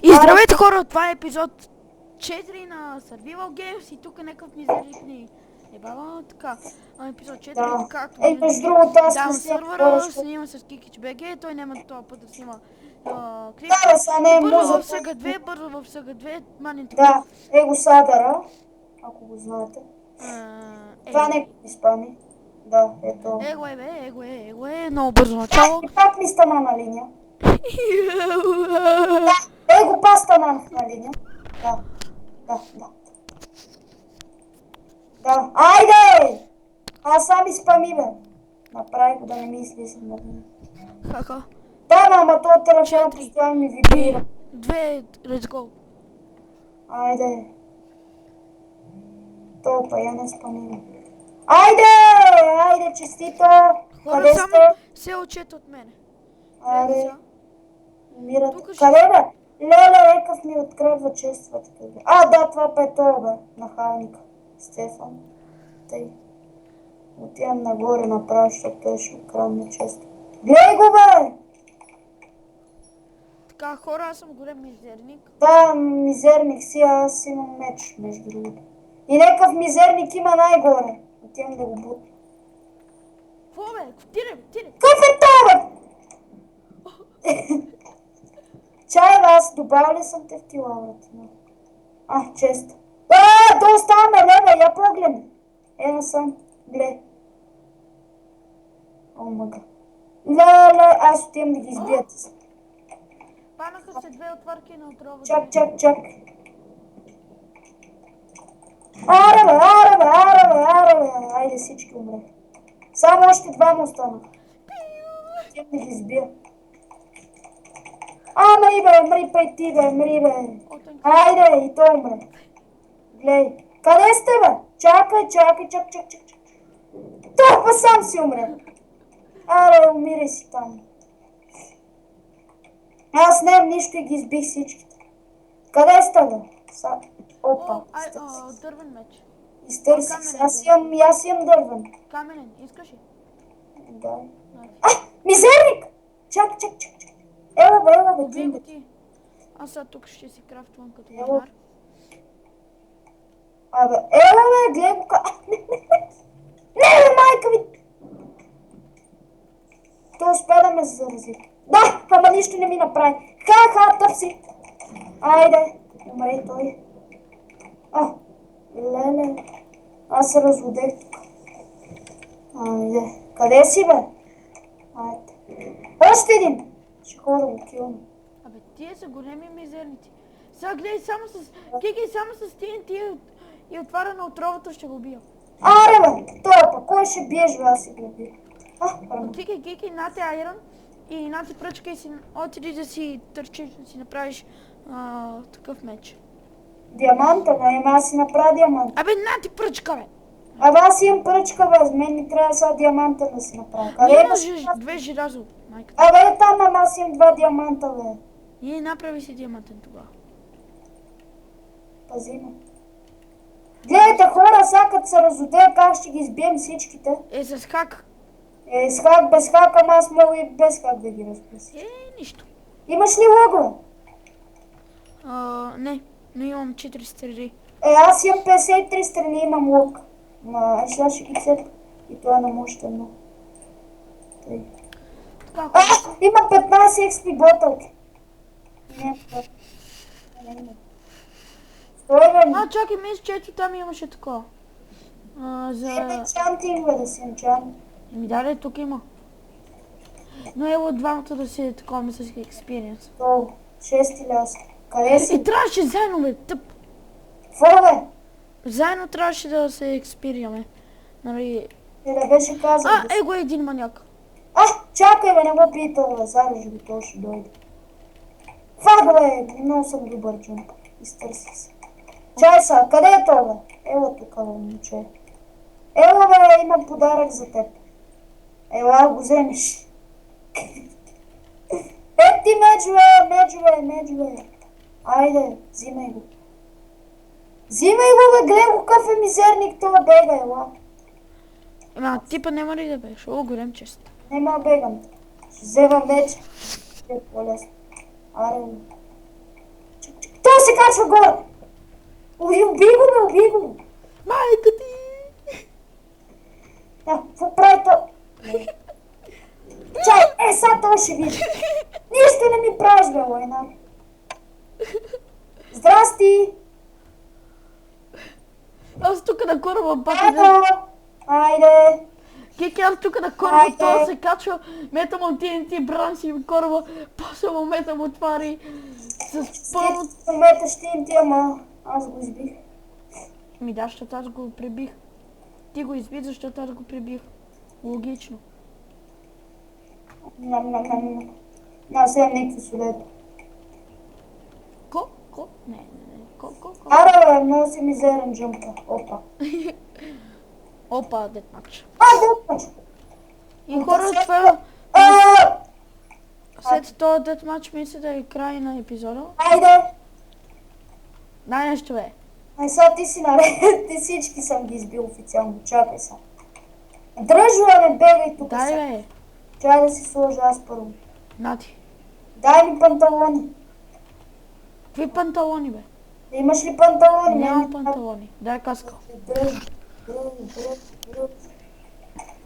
И здравейте хора, това е епизод 4 на Survival Games и тук някакъв мизерник ни е баба, така. Епизод 4, Да. както Между другото, аз давам не съм сървъра, хора, снимам с Кикич БГ, той няма този път да снима Да, клипче. бе, са И не бързо в музика. Сага 2, бързо в Сага 2, манин тук. Да, Его Садъра, ако го знаете. Това не Ей, го изпълни. Да, ето. его е бе, его е, много бързо начало. И пак ми стана на линия. Да, Его пак стана на линия. Да, да, да. Да, айде! Аз сам изпами, бе. Направи го да не ми излиза на линия. Хаха. Да, ама този телефон 4, постоянно ми вибрира. 2, let's go. Айде. Топа, я не спомням. Айде! Айде, честито! Хора, Къде само сте? се учете от мене. Айде, умират. Тук ще... Къде бе? Леле, Екъв ми откръва чествата. А, да, това бе то, бе. Нахалника. Стефан. Тъй. Отивам нагоре направо, защото той ще открадне често. Глей го, бе! Така, хора, аз съм голям мизерник. Да, мизерник си, аз имам меч, между другото. И някакъв мизерник има най-горе. Отивам да го бутна. Какво бе? Тире, тире! Какъв е това, бе? Чай, бе, аз добавил ли съм те в ти лаврата? Чест. Долу ставаме, леве, я погледни. Ено съм, глед. О, мъга. Леле, аз отивам да ги избият. Панаха се две отварки на отрова. Чак. Аре, бе. Айде всички умре. Само още двама останаха. Отивам да ги избия. Мри, пей ти, бе, мри, бе. Айде, и то умре. Глей, къде сте, бе? Чакай. Чак. Толкова сам си умре. Аре, умирай си там. Аз нямам нищо и ги избих всичките. Къде сте, бе? Опа, Дървен меч. изтърсих се. Аз имам дървен. Каменен, искаш ли? Да. Мизерник! Чак. Ела, бе, Убий го ти. ти. Аз сега тук ще си крафтвам като Ела. войнар. Ела, бе, гледай го Не, майка ви! Той успя да ме зарази. Да, ама нищо не ми направи. Търси. Айде, умрей той. Леле. Аз се разводех тук. Айде. Къде си, бе? Айде. Още един. Ще ходя да го килна. Абе, тия са големи мизерници. Сега гледай само с... Кики, само с TNT и отваря на отровата ще го убия. Аре, бе, това пък. Кой ще биеш, бе? Аз си го убия. Кики, нате айрон и нате пръчка и си отиди да си търчиш, да си направиш такъв меч. Диаманта, бе, аз си направя диамант. Абе, нате пръчка, бе! Аз имам пръчка, бе, с мен не трябва сега диаманта да си направя. Къде имаш две желязо, майка. Там, аз имам два диаманта, бе. И направи си диамантен тогава. Пази ме. Гледайте хора, сега като се разодея, как ще ги избием всичките. С хак. С хак, без хак, ама аз мога и без хак да ги разпусиш. Нищо. Имаш ли лъгове? Не, но имам 4 стрели. Аз имам 53 страни, имам лък. Сега ще ги цепа. И това не може да много. Има 15 XP ботълки. Не, чакай, мисля, че ето там имаше такова. Енчантинг, бе, да си енчант. Да, тук има. Но ело двамата да си такова, мисля си експириенс. 6 ляса. Къде си? И трябваше заедно, бе, тъп. Какво, бе? Заедно трябваше да се експириаме. Нали... Да беше казал. Его е един маняк. Чакай, бе, не го питал, бе, зарежи го, той ще дойде. Фак, бе, много съм добър джумп. Изтърси се. Чай са, къде е то, бе? Ела тук, бе, момче. Ела, бе, имам подарък за теб. Ела, го вземеш. Ти меч, бе. Айде, взимай го. Гледай го, какъв е мизерник, това бега, ела. Типа няма ли да беше? Голям чест. Нема бегам. Ще взема меч. Ще е по-лесно. Аре. качва горе! Уби го! Майка ти! Какво прави то? Чай, сега той ще види. Нищо не ми правиш, бе, война. Здрасти! Аз тук на кораба бати. Айде! Кики, аз тук на кораба, той се качва, метам от TNT бранши в кораба, после му метам отвари с пълно... Меташ TNT, ама аз го избих. Ми да, защото аз го пребих. Ти го изби, защото аз го пребих. Логично. Аз имам някакво солето. Ко? Не. Ко? Ара, бе, много си мизерен джъмпа. Опа. Опа, детмач. Детмач! И хора, това... След този детмач мисля да е край на епизода. Айде! Дай нещо, бе. Ай, сега ти си наред. Ти всички съм ги избил официално. Чакай сега. Дръжва ме, бегай тук. Дай, бе. Трябва да си сложа аз първо. Нати. Дай ми панталони. Какви панталони, бе? Имаш ли панталони? Нямам панталони. Дай каска.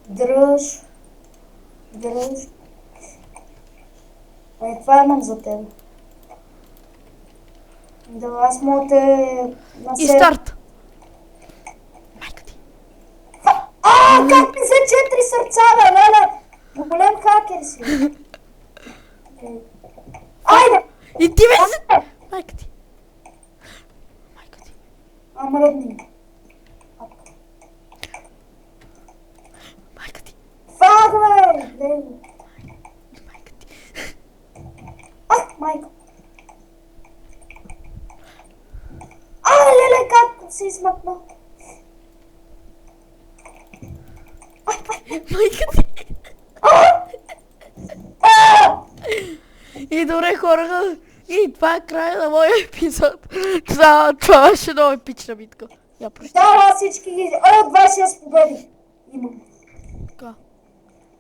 Дръж. Ай, това имам за теб. Да, аз мога те И старт! Майка ти. Как ми взе 4 сърца, бе, леле! Голем хакер си. Айде! И ти бе! Майка ти. Мръдни. Майка ти. Фак, бе! Гледай го. Майка ти. Майка. Леле, как се измъкна? Майка ти. И добре, хора, и това е края на моя епизод. Това беше много епична битка. Я прощай. Да, всички ги... 26 победи. Имам. Така.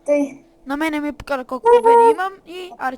Тъй. На мене ми покара колко победи имам и аре, чао.